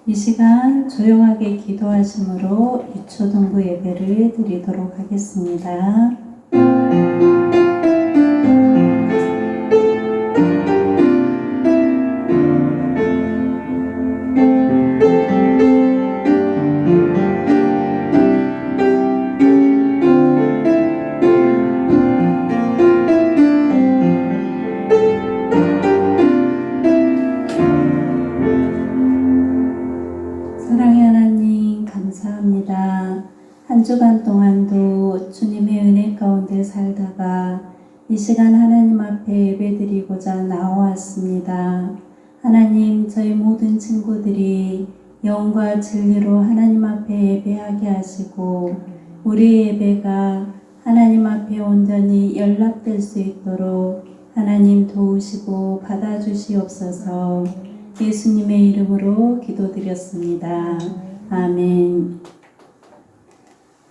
이 시간 조용하게 기도하심으로 유초동부 예배를 드리도록 하겠습니다. 사랑의 하나님 감사합니다. 한 주간 동안도 주님의 은혜 가운데 살다가 이 시간 하나님 앞에 예배드리고자 나와왔습니다. 하나님, 저희 모든 친구들이 영과 진리로 하나님 앞에 예배하게 하시고 우리의 예배가 하나님 앞에 온전히 연락될 수 있도록 하나님 도우시고 받아주시옵소서. 예수님의 이름으로 기도드렸습니다. 아멘.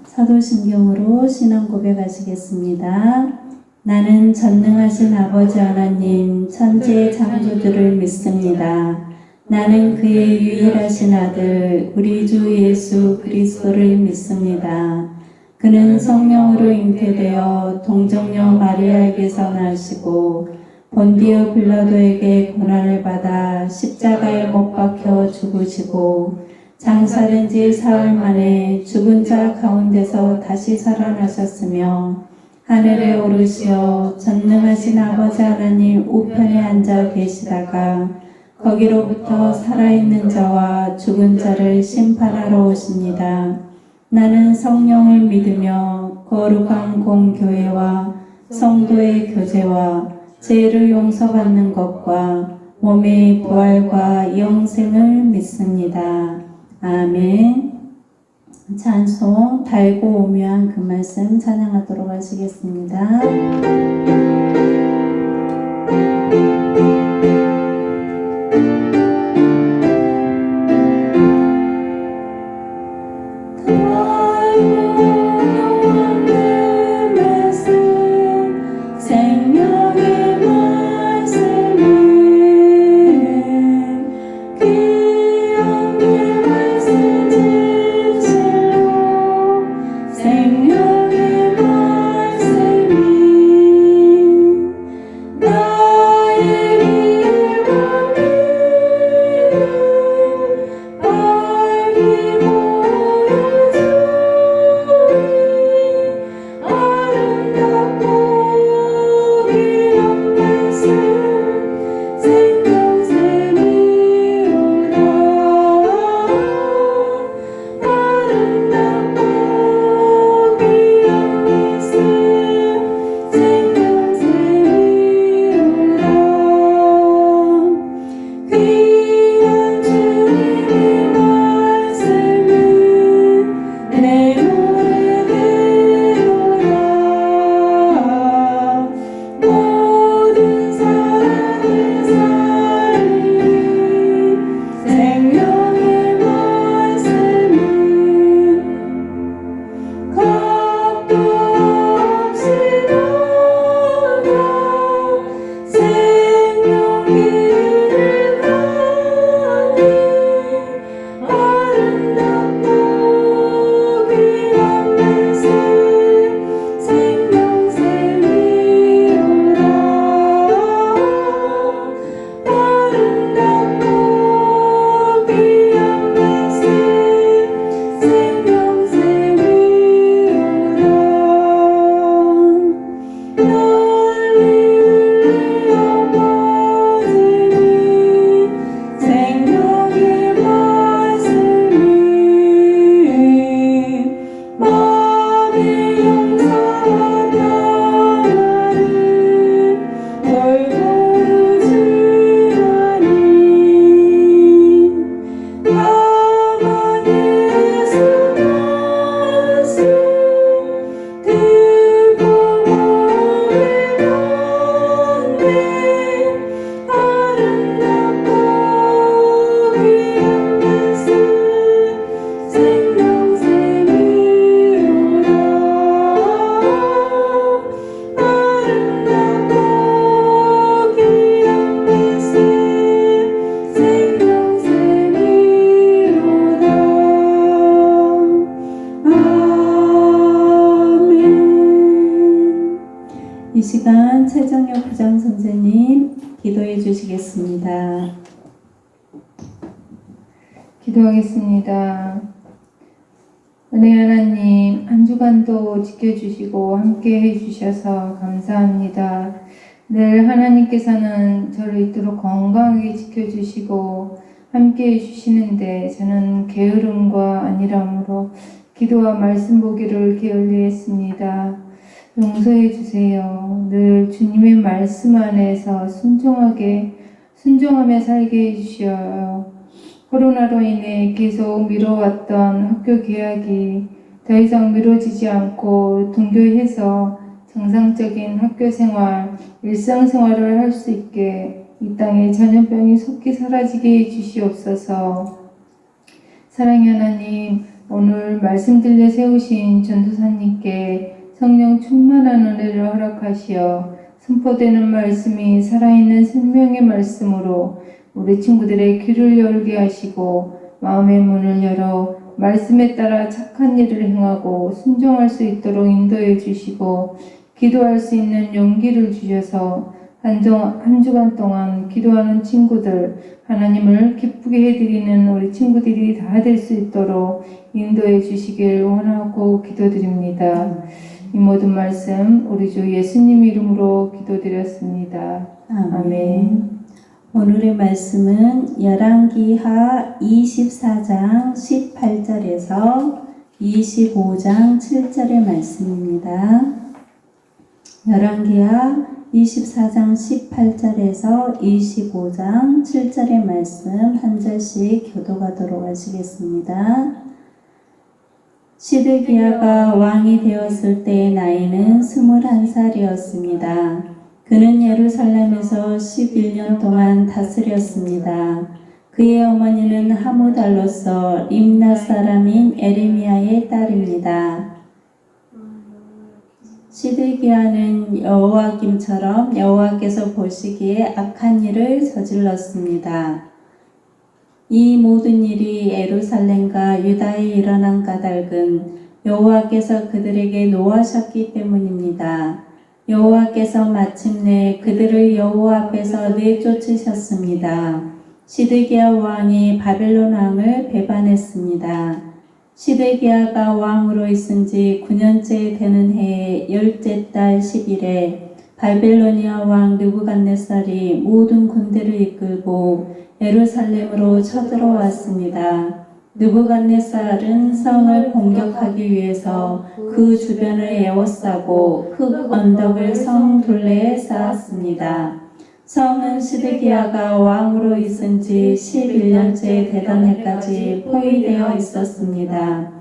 사도신경으로 신앙 고백하시겠습니다. 나는 전능하신 아버지 하나님 천지의 창조주를 믿습니다. 나는 그의 유일하신 아들 우리 주 예수 그리스도를 믿습니다. 그는 성령으로 잉태되어 동정녀 마리아에게서 나시고 본디오 빌라도에게 고난을 받아 십자가에 못 박혀 죽으시고 장사된 지 사흘 만에 죽은 자 가운데서 다시 살아나셨으며 하늘에 오르시어 전능하신 아버지 하나님 우편에 앉아 계시다가 거기로부터 살아있는 자와 죽은 자를 심판하러 오십니다. 나는 성령을 믿으며 거룩한 공교회와 성도의 교제와 죄를 용서받는 것과 몸의 부활과 영생을 믿습니다. 아멘. 찬송 달고 오묘한 그 말씀 찬양하도록 하시겠습니다. 나의 기도하겠습니다. 은혜 하나님, 한 주간도 지켜주시고 함께 해주셔서 감사합니다. 늘 하나님께서는 저를 이토록 건강하게 지켜주시고 함께 해주시는데 저는 게으름과 안일함으로 기도와 말씀 보기를 게을리했습니다. 용서해 주세요. 늘 주님의 말씀 안에서 순종하며 살게 해주시어요. 코로나로 인해 계속 미뤄왔던 학교 개학이 더 이상 미뤄지지 않고 등교해서 정상적인 학교 생활, 일상 생활을 할 수 있게 이 땅에 전염병이 속히 사라지게 해주시옵소서. 사랑의 하나님, 오늘 말씀 들려 세우신 전도사님께 성령 충만한 은혜를 허락하시어 선포되는 말씀이 살아있는 생명의 말씀으로 우리 친구들의 귀를 열게 하시고 마음의 문을 열어 말씀에 따라 착한 일을 행하고 순종할 수 있도록 인도해 주시고 기도할 수 있는 용기를 주셔서 한 주간 동안 기도하는 친구들, 하나님을 기쁘게 해드리는 우리 친구들이 다 될 수 있도록 인도해 주시길 원하고 기도드립니다. 이 모든 말씀 우리 주 예수님 이름으로 기도드렸습니다. 아멘. 오늘의 말씀은 열왕기하 24장 18절에서 25장 7절의 말씀입니다. 열왕기하 24장 18절에서 25장 7절의 말씀 한 절씩 교독하도록 하시겠습니다. 시드기야가 왕이 되었을 때의 나이는 21살이었습니다. 그는 예루살렘에서 11년 동안 다스렸습니다. 그의 어머니는 하무달로서 림나 사람인 에레미야의 딸입니다. 시드기야는 여호와김처럼 여호와께서 보시기에 악한 일을 저질렀습니다. 이 모든 일이 예루살렘과 유다에 일어난 까닭은 여호와께서 그들에게 노하셨기 때문입니다. 여호와께서 마침내 그들을 여호와 앞에서 내쫓으셨습니다. 시드기야 왕이 바벨론 왕을 배반했습니다. 시드기야가 왕으로 있은 지 9년째 되는 해의 10째 달 10일에 바벨로니아 왕 느부갓네살이 모든 군대를 이끌고 예루살렘으로 쳐들어왔습니다. 느부갓네살은 성을 공격하기 위해서 그 주변을 에워싸고 흙 언덕을 성 둘레에 쌓았습니다. 성은 시드기야가 왕으로 있은 지 11년째 되던 해까지 포위되어 있었습니다.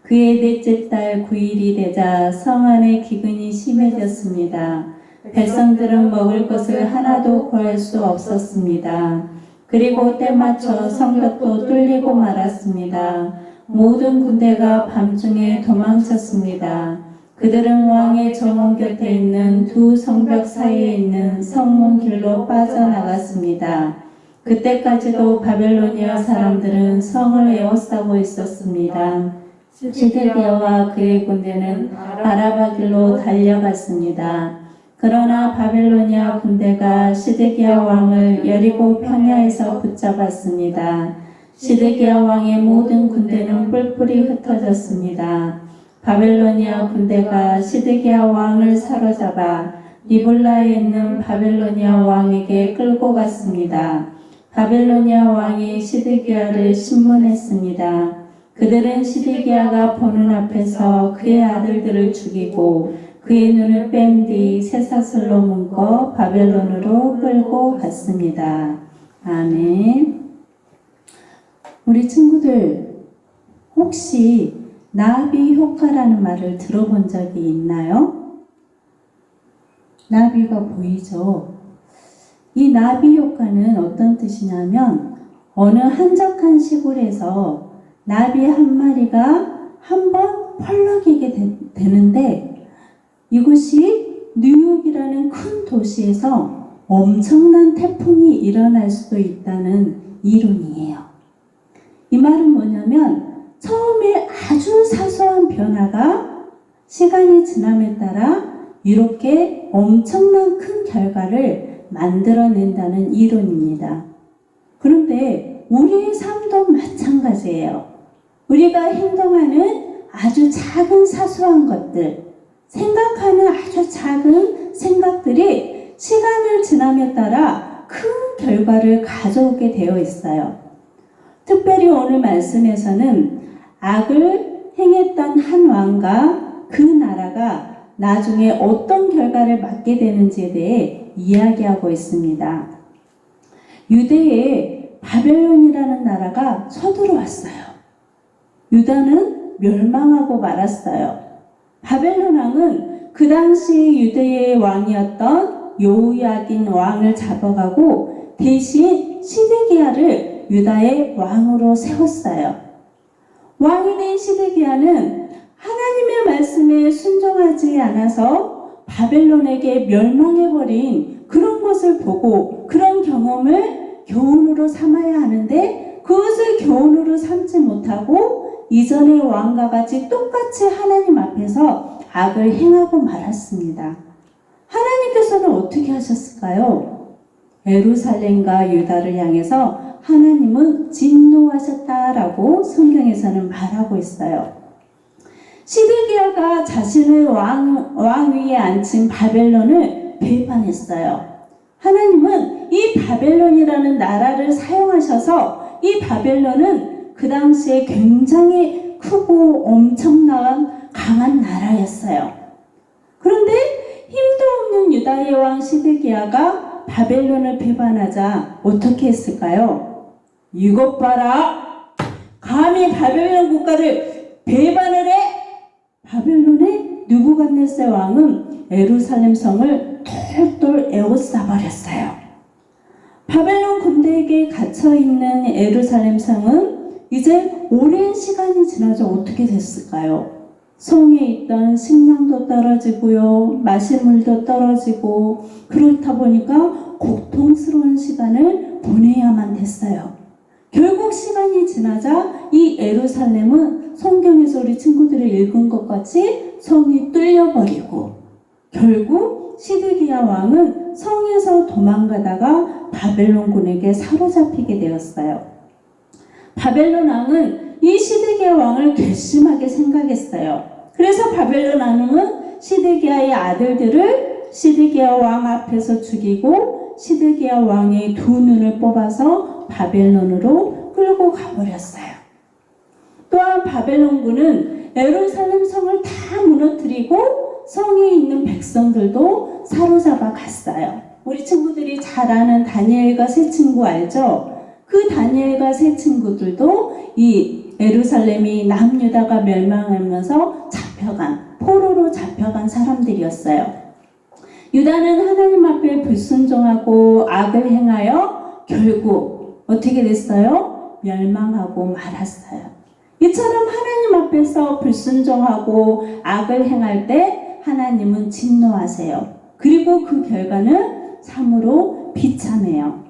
그의 넷째 달 9일이 되자 성 안에 기근이 심해졌습니다. 백성들은 먹을 것을 하나도 구할 수 없었습니다. 그리고 때맞춰 성벽도 뚫리고 말았습니다. 모든 군대가 밤중에 도망쳤습니다. 그들은 왕의 정원 곁에 있는 두 성벽 사이에 있는 성문 길로 빠져나갔습니다. 그때까지도 바벨로니아 사람들은 성을 에워싸고 있었습니다. 시드기야와 그의 군대는 아라바 길로 달려갔습니다. 그러나 바벨로니아 군대가 시드기야 왕을 여리고 평야에서 붙잡았습니다. 시드기야 왕의 모든 군대는 뿔뿔이 흩어졌습니다. 바벨로니아 군대가 시드기야 왕을 사로잡아 리블라에 있는 바벨로니아 왕에게 끌고 갔습니다. 바벨로니아 왕이 시드기야를 신문했습니다. 그들은 시드기야가 보는 앞에서 그의 아들들을 죽이고 그의 눈을 뺀 뒤 쇠사슬로 묶어 바벨론으로 끌고 갔습니다. 아멘. 우리 친구들 혹시 나비 효과라는 말을 들어본 적이 있나요? 나비가 보이죠? 이 나비 효과는 어떤 뜻이냐면 어느 한적한 시골에서 나비 한 마리가 한번 펄럭이게 되는데 이곳이 뉴욕이라는 큰 도시에서 엄청난 태풍이 일어날 수도 있다는 이론이에요. 이 말은 뭐냐면 처음에 아주 사소한 변화가 시간이 지남에 따라 이렇게 엄청난 큰 결과를 만들어낸다는 이론입니다. 그런데 우리의 삶도 마찬가지예요. 우리가 행동하는 아주 작은 사소한 것들, 생각하는 아주 작은 생각들이 시간을 지남에 따라 큰 결과를 가져오게 되어 있어요. 특별히 오늘 말씀에서는 악을 행했던 한 왕과 그 나라가 나중에 어떤 결과를 맞게 되는지에 대해 이야기하고 있습니다. 유대에 바벨론이라는 나라가 쳐들어왔어요. 유다는 멸망하고 말았어요. 바벨론 왕은 그 당시 유대의 왕이었던 여호야긴 왕을 잡아가고 대신 시드기야를 유다의 왕으로 세웠어요. 왕이 된 시드기야는 하나님의 말씀에 순종하지 않아서 바벨론에게 멸망해버린 그런 것을 보고 그런 경험을 교훈으로 삼아야 하는데 그것을 교훈으로 삼지 못하고 이전의 왕과 같이 똑같이 하나님 앞에서 악을 행하고 말았습니다. 하나님께서는 어떻게 하셨을까요? 예루살렘과 유다를 향해서 하나님은 진노하셨다라고 성경에서는 말하고 있어요. 시드기야가 자신을 왕 위에 앉힌 바벨론을 배반했어요. 하나님은 이 바벨론이라는 나라를 사용하셔서 이 바벨론은 그 당시에 굉장히 크고 엄청난 강한 나라였어요. 그런데 힘도 없는 유다의 왕 시드기야가 바벨론을 배반하자 어떻게 했을까요? 이것 봐라! 감히 바벨론 국가를 배반을 해! 바벨론의 느부갓네살 왕은 예루살렘 성을 똘똘 에워싸버렸어요. 바벨론 군대에게 갇혀있는 예루살렘 성은 이제 오랜 시간이 지나서 어떻게 됐을까요? 성에 있던 식량도 떨어지고요, 마실 물도 떨어지고 그렇다 보니까 고통스러운 시간을 보내야만 됐어요. 결국 시간이 지나자 이 예루살렘은 성경에서 우리 친구들이 읽은 것 같이 성이 뚫려버리고 결국 시드기야 왕은 성에서 도망가다가 바벨론군에게 사로잡히게 되었어요. 바벨론 왕은 이 시드기야 왕을 괘씸하게 생각했어요. 그래서 바벨론 왕은 시드기야의 아들들을 시드기야 왕 앞에서 죽이고 시드기야 왕의 두 눈을 뽑아서 바벨론으로 끌고 가버렸어요. 또한 바벨론군은 예루살렘 성을 다 무너뜨리고 성에 있는 백성들도 사로잡아 갔어요. 우리 친구들이 잘 아는 다니엘과 세 친구 알죠? 그 다니엘과 세 친구들도 이 예루살렘이 남유다가 멸망하면서 포로로 잡혀간 사람들이었어요. 유다는 하나님 앞에 불순종하고 악을 행하여 결국 어떻게 됐어요? 멸망하고 말았어요. 이처럼 하나님 앞에서 불순종하고 악을 행할 때 하나님은 진노하세요. 그리고 그 결과는 참으로 비참해요.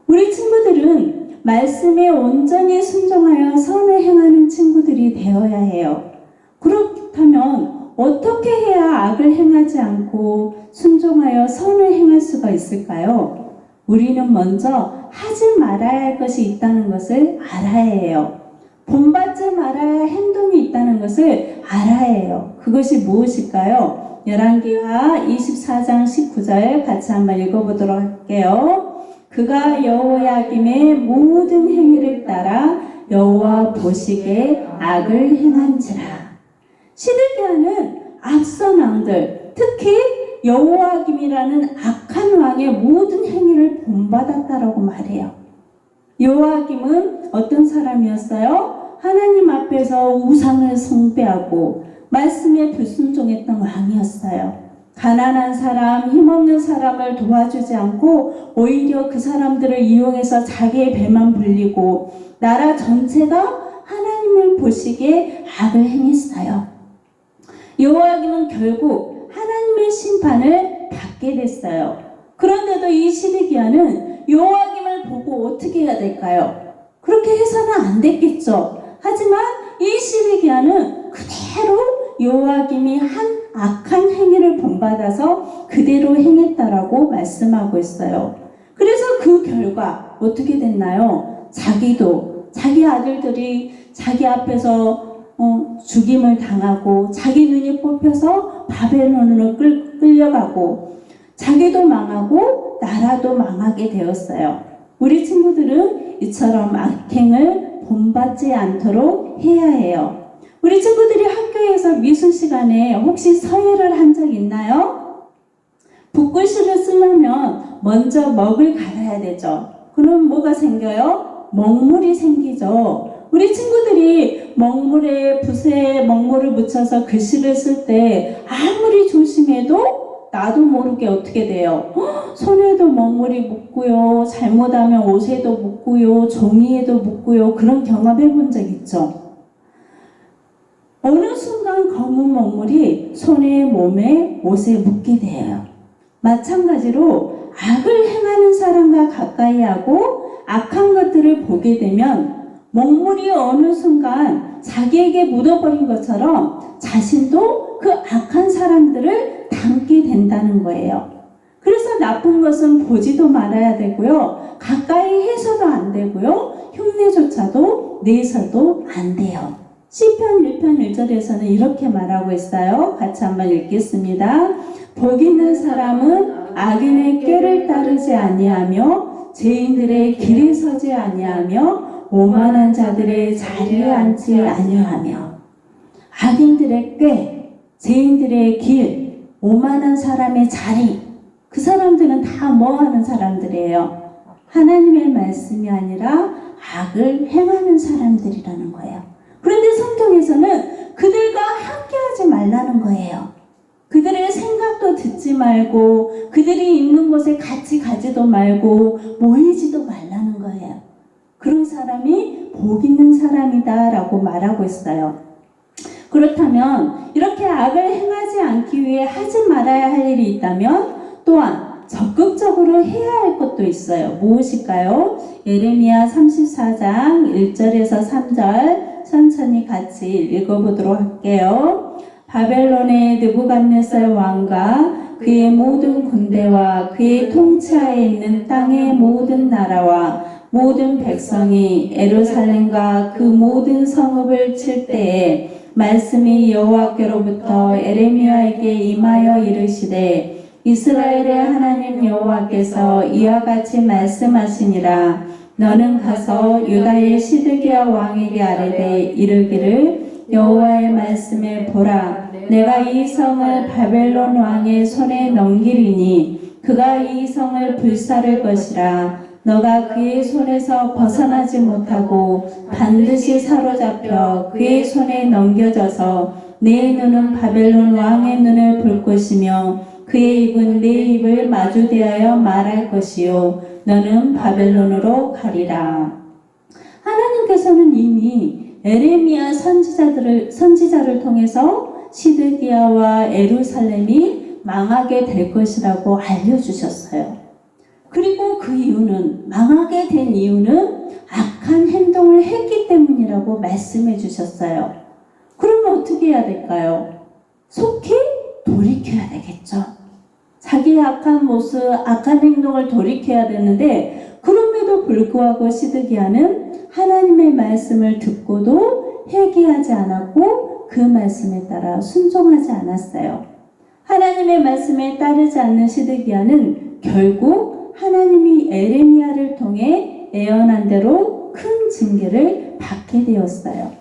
우리 친구들은 말씀에 온전히 순종하여 선을 행하는 친구들이 되어야 해요. 그렇다면 어떻게 해야 악을 행하지 않고 순종하여 선을 행할 수가 있을까요? 우리는 먼저 하지 말아야 할 것이 있다는 것을 알아야 해요. 본받지 말아야 할 행동이 있다는 것을 알아야 해요. 그것이 무엇일까요? 열왕기하 24장 19절 같이 한번 읽어보도록 할게요. 그가 여호야김의 모든 행위를 따라 여호와 보시기에 악을 행한지라. 시드기야는 앞선 왕들, 특히 여호야김이라는 악한 왕의 모든 행위를 본받았다라고 말해요. 여호야김은 어떤 사람이었어요? 하나님 앞에서 우상을 숭배하고 말씀에 불순종했던 왕이었어요. 가난한 사람, 힘없는 사람을 도와주지 않고 오히려 그 사람들을 이용해서 자기의 배만 불리고 나라 전체가 하나님을 보시기에 악을 행했어요. 여호야김은 결국 하나님의 심판을 받게 됐어요. 그런데도 이 시드기야는 여호야김을 보고 어떻게 해야 될까요? 그렇게 해서는 안 됐겠죠. 하지만 이 시드기야는 그대로 여호야김이 한 악한 행위를 본받아서 그대로 행했다라고 말씀하고 있어요. 그래서 그 결과 어떻게 됐나요? 자기도 자기 아들들이 자기 앞에서 죽임을 당하고 자기 눈이 뽑혀서 바벨론으로 끌려가고 자기도 망하고 나라도 망하게 되었어요. 우리 친구들은 이처럼 악행을 본받지 않도록 해야 해요. 우리 친구들이 학교에서 미술 시간에 혹시 서예를 한 적 있나요? 붓글씨를 쓰려면 먼저 먹을 갈아야 되죠. 그럼 뭐가 생겨요? 먹물이 생기죠. 우리 친구들이 먹물에 붓에 먹물을 묻혀서 글씨를 쓸 때 아무리 조심해도 나도 모르게 어떻게 돼요? 손에도 먹물이 묻고요. 잘못하면 옷에도 묻고요. 종이에도 묻고요. 그런 경험해 본 적 있죠? 어느 순간 검은 먹물이 손에, 몸에, 옷에 묻게 돼요. 마찬가지로 악을 행하는 사람과 가까이 하고 악한 것들을 보게 되면 먹물이 어느 순간 자기에게 묻어버린 것처럼 자신도 그 악한 사람들을 닮게 된다는 거예요. 그래서 나쁜 것은 보지도 말아야 되고요. 가까이 해서도 안 되고요. 흉내조차도 내서도 안 돼요. 시편 1편 1절에서는 이렇게 말하고 있어요. 같이 한번 읽겠습니다. 복 있는 사람은 악인의 꾀를 따르지 아니하며 죄인들의 길에 서지 아니하며 오만한 자들의 자리에 앉지 아니하며. 악인들의 꾀, 죄인들의 길, 오만한 사람의 자리, 그 사람들은 다 뭐하는 사람들이에요? 하나님의 말씀이 아니라 악을 행하는 사람들이라는 거예요. 그런데 성경에서는 그들과 함께하지 말라는 거예요. 그들의 생각도 듣지 말고 그들이 있는 곳에 같이 가지도 말고 모이지도 말라는 거예요. 그런 사람이 복 있는 사람이다 라고 말하고 있어요. 그렇다면 이렇게 악을 행하지 않기 위해 하지 말아야 할 일이 있다면 또한 적극적으로 해야 할 것도 있어요. 무엇일까요? 예레미야 34장 1절에서 3절 천천히 같이 읽어보도록 할게요. 바벨론의 느부갓네살 왕과 그의 모든 군대와 그의 통치하에 있는 땅의 모든 나라와 모든 백성이 예루살렘과 그 모든 성읍을 칠 때에 말씀이 여호와께로부터 에레미야에게 임하여 이르시되 이스라엘의 하나님 여호와께서 이와 같이 말씀하시니라. 너는 가서 유다의 시드기야 왕에게 아뢰되 이르기를 여호와의 말씀에 보라. 내가 이 성을 바벨론 왕의 손에 넘기리니 그가 이 성을 불사를 것이라. 너가 그의 손에서 벗어나지 못하고 반드시 사로잡혀 그의 손에 넘겨져서 내 눈은 바벨론 왕의 눈을 볼 것이며 그의 입은 내 입을 마주대하여 말할 것이요 너는 바벨론으로 가리라. 하나님께서는 이미 에레미야 선지자를 통해서 시드기야와 예루살렘이 망하게 될 것이라고 알려주셨어요. 그리고 그 이유는 망하게 된 이유는 악한 행동을 했기 때문이라고 말씀해 주셨어요. 그러면 어떻게 해야 될까요? 속히 돌이켜야 되겠죠. 자기의 악한 모습, 악한 행동을 돌이켜야 되는데 그럼에도 불구하고 시드기야는 하나님의 말씀을 듣고도 회개하지 않았고 그 말씀에 따라 순종하지 않았어요. 하나님의 말씀에 따르지 않는 시드기야는 결국 하나님이 에레미야를 통해 예언한 대로 큰 징계를 받게 되었어요.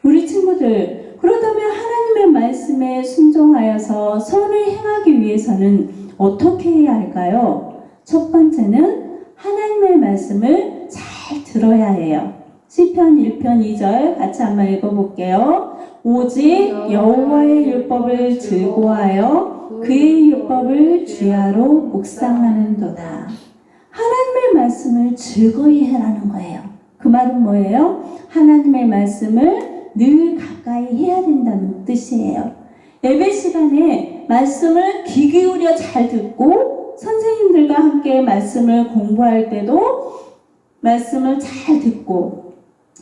우리 친구들, 그렇다면 하나님의 말씀에 순종하여서 선을 행하기 위해서는 어떻게 해야 할까요? 첫 번째는 하나님의 말씀을 잘 들어야 해요. 시편 1편 2절 같이 한번 읽어볼게요. 오직 여호와의 율법을 즐거워하여 그의 율법을 주야로 묵상하는도다. 하나님의 말씀을 즐거이 해라는 거예요. 그 말은 뭐예요? 하나님의 말씀을 늘 가까이 해야 된다는 뜻이에요. 예배 시간에 말씀을 귀 기울여 잘 듣고 선생님들과 함께 말씀을 공부할 때도 말씀을 잘 듣고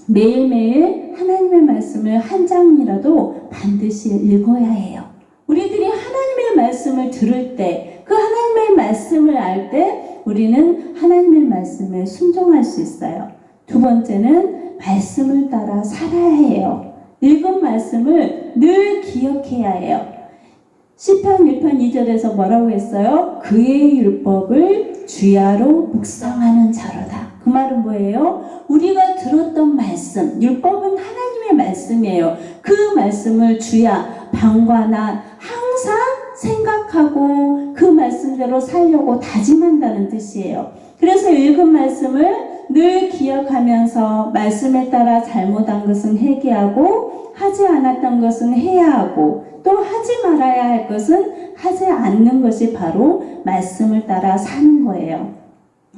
매일매일 하나님의 말씀을 한 장이라도 반드시 읽어야 해요. 우리들이 하나님의 말씀을 들을 때, 그 하나님의 말씀을 알 때 우리는 하나님의 말씀에 순종할 수 있어요. 두 번째는 말씀을 따라 살아야 해요. 읽은 말씀을 늘 기억해야 해요. 시편 1편 2절에서 뭐라고 했어요? 그의 율법을 주야로 묵상하는 자로다. 그 말은 뭐예요? 우리가 들었던 말씀, 율법은 하나님의 말씀이에요. 그 말씀을 주야, 밤과 낮 항상 생각하고 그 말씀대로 살려고 다짐한다는 뜻이에요. 그래서 읽은 말씀을 늘 기억하면서 말씀에 따라 잘못한 것은 회개하고 하지 않았던 것은 해야 하고 또 하지 말아야 할 것은 하지 않는 것이 바로 말씀을 따라 사는 거예요.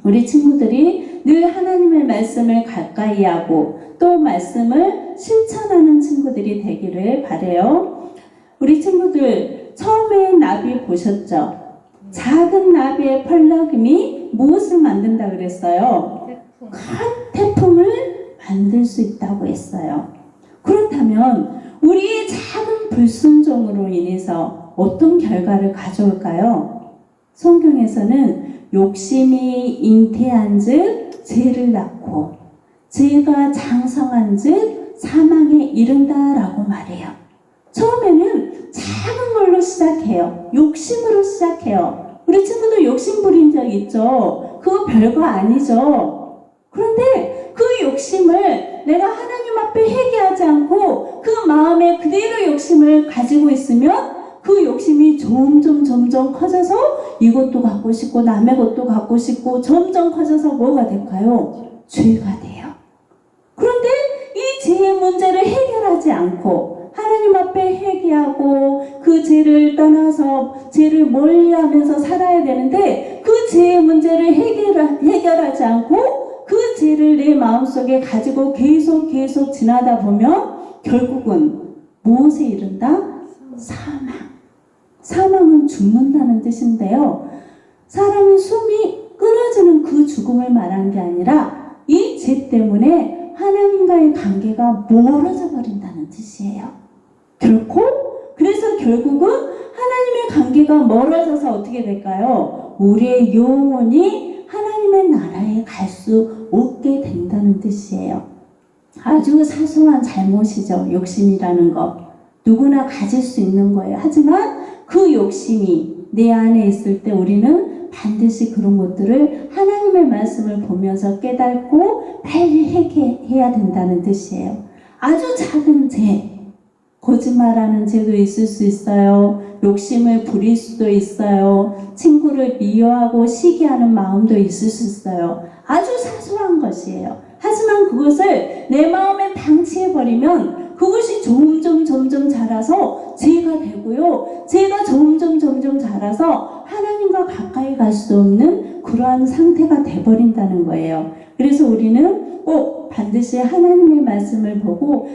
우리 친구들이 늘 하나님의 말씀을 가까이 하고 또 말씀을 실천하는 친구들이 되기를 바라요. 우리 친구들 처음에 나비 보셨죠? 작은 나비의 펄럭임이 무엇을 만든다 그랬어요? 큰 태풍을 만들 수 있다고 했어요. 그렇다면 우리의 작은 불순종으로 인해서 어떤 결과를 가져올까요? 성경에서는 욕심이 잉태한 즉 죄를 낳고 죄가 장성한 즉 상함에 이른다라고 말해요. 처음에는 작은 걸로 시작해요. 욕심으로 시작해요. 우리 친구들 욕심 부린 적 있죠? 그거 별거 아니죠? 그런데 그 욕심을 내가 하나님 앞에 회개하지 않고 그 마음에 그대로 욕심을 가지고 있으면 그 욕심이 점점 커져서 이것도 갖고 싶고 남의 것도 갖고 싶고 점점 커져서 뭐가 될까요? 죄가 돼요. 그런데 이 죄의 문제를 해결하지 않고 하나님 앞에 회개하고 그 죄를 떠나서 죄를 멀리하면서 살아야 되는데 그 죄의 문제를 해결하지 않고 그 죄를 내 마음속에 가지고 계속 지나다 보면 결국은 무엇에 이른다? 사망은 죽는다는 뜻인데요. 사람의 숨이 끊어지는 그 죽음을 말한 게 아니라 이 죄 때문에 하나님과의 관계가 멀어져 버린다는 뜻이에요. 그래서 결국은 하나님의 관계가 멀어져서 어떻게 될까요? 우리의 영혼이 하나님의 나라에 갈 수 없게 된다는 뜻이에요. 아주 사소한 잘못이죠. 욕심이라는 것. 누구나 가질 수 있는 거예요. 하지만 그 욕심이 내 안에 있을 때 우리는 반드시 그런 것들을 하나님의 말씀을 보면서 깨닫고 빨리 해결해야 된다는 뜻이에요. 아주 작은 죄, 거짓말하는 죄도 있을 수 있어요. 욕심을 부릴 수도 있어요. 친구를 미워하고 시기하는 마음도 있을 수 있어요. 아주 사소한 것이에요. 하지만 그것을 내 마음에 방치해버리면 그것이 점점 자라서 죄가 되고요. 죄가 점점 자라서 하나님과 가까이 갈 수 없는 그러한 상태가 돼버린다는 거예요. 그래서 우리는 꼭 반드시 하나님의 말씀을 보고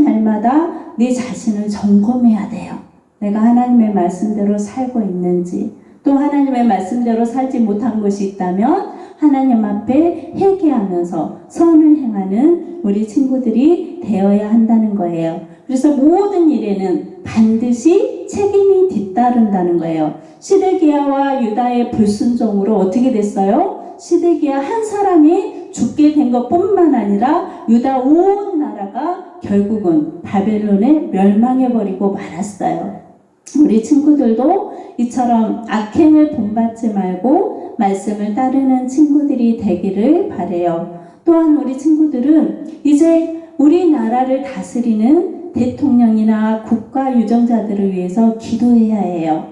날마다 내 자신을 점검해야 돼요. 내가 하나님의 말씀대로 살고 있는지, 또 하나님의 말씀대로 살지 못한 것이 있다면 하나님 앞에 회개하면서 선을 행하는 우리 친구들이 되어야 한다는 거예요. 그래서 모든 일에는 반드시 책임이 뒤따른다는 거예요. 시드기야와 유다의 불순종으로 어떻게 됐어요? 시드기야 한 사람이 죽게 된 것뿐만 아니라 유다 온 나라가 결국은 바벨론에 멸망해버리고 말았어요. 우리 친구들도 이처럼 악행을 본받지 말고 말씀을 따르는 친구들이 되기를 바라요. 또한 우리 친구들은 이제 우리나라를 다스리는 대통령이나 국가 유정자들을 위해서 기도해야 해요.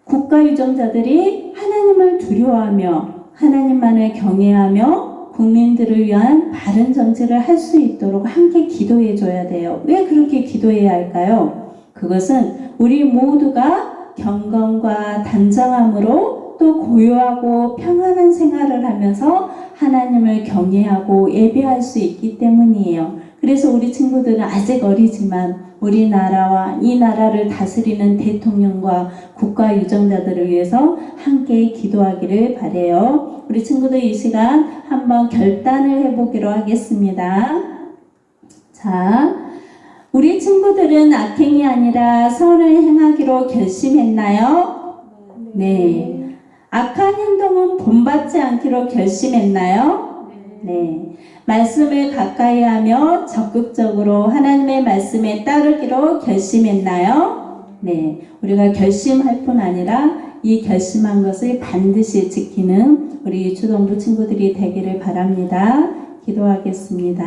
국가 유정자들이 하나님을 두려워하며 하나님만을 경외하며 국민들을 위한 바른 정치를 할 수 있도록 함께 기도해 줘야 돼요. 왜 그렇게 기도해야 할까요? 그것은 우리 모두가 경건과 단정함으로 또 고요하고 평안한 생활을 하면서 하나님을 경외하고 예배할 수 있기 때문이에요. 그래서 우리 친구들은 아직 어리지만 우리나라와 이 나라를 다스리는 대통령과 국가 유정자들을 위해서 함께 기도하기를 바라요. 우리 친구들 이 시간 한번 결단을 해보기로 하겠습니다. 자, 우리 친구들은 악행이 아니라 선을 행하기로 결심했나요? 네. 악한 행동은 본받지 않기로 결심했나요? 네. 말씀을 가까이 하며 적극적으로 하나님의 말씀에 따르기로 결심했나요? 네. 우리가 결심할 뿐 아니라 이 결심한 것을 반드시 지키는 우리 유초동부 친구들이 되기를 바랍니다. 기도하겠습니다.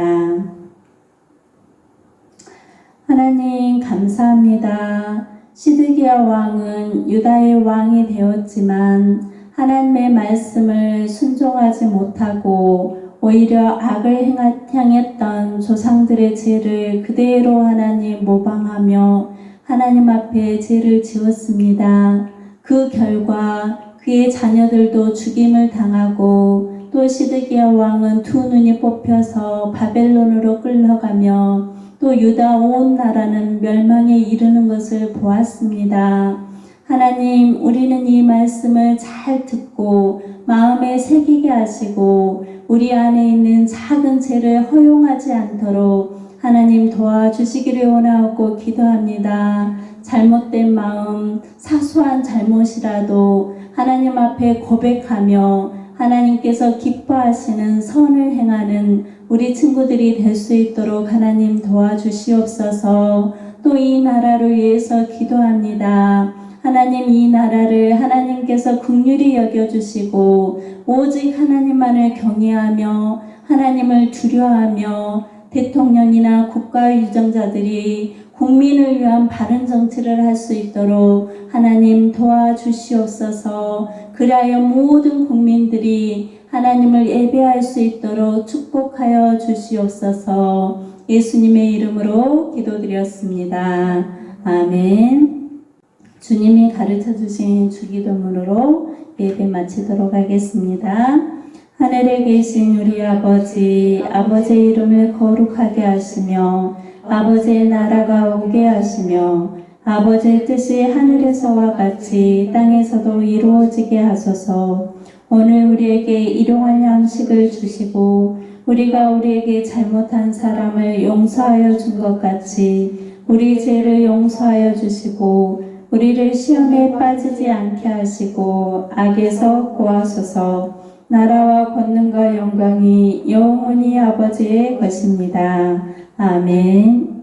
하나님 감사합니다. 시드기야 왕은 유다의 왕이 되었지만 하나님의 말씀을 순종하지 못하고 오히려 악을 향했던 조상들의 죄를 그대로 하나님 모방하며 하나님 앞에 죄를 지었습니다. 그 결과 그의 자녀들도 죽임을 당하고 또 시드기야 왕은 두 눈이 뽑혀서 바벨론으로 끌려가며 또 유다 온 나라는 멸망에 이르는 것을 보았습니다. 하나님, 우리는 이 말씀을 잘 듣고 마음에 새기게 하시고 우리 안에 있는 작은 죄를 허용하지 않도록 하나님 도와주시기를 원하고 기도합니다. 잘못된 마음, 사소한 잘못이라도 하나님 앞에 고백하며 하나님께서 기뻐하시는 선을 행하는 우리 친구들이 될 수 있도록 하나님 도와주시옵소서. 또 이 나라를 위해서 기도합니다. 하나님, 이 나라를 하나님께서 긍휼히 여겨주시고 오직 하나님만을 경외하며 하나님을 두려워하며 대통령이나 국가 유정자들이 국민을 위한 바른 정치를 할 수 있도록 하나님 도와주시옵소서. 그리하여 모든 국민들이 하나님을 예배할 수 있도록 축복하여 주시옵소서. 예수님의 이름으로 기도드렸습니다. 아멘. 주님이 가르쳐 주신 주기도문으로 예배 마치도록 하겠습니다. 하늘에 계신 우리 아버지, 아버지의 이름을 거룩하게 하시며 아버지의 나라가 오게 하시며 아버지의 뜻이 하늘에서와 같이 땅에서도 이루어지게 하소서. 오늘 우리에게 일용할 양식을 주시고 우리가 우리에게 잘못한 사람을 용서하여 준 것 같이 우리 죄를 용서하여 주시고 우리를 시험에 빠지지 않게 하시고 악에서 구하소서. 나라와 권능과 영광이 영원히 아버지의 것입니다. 아멘.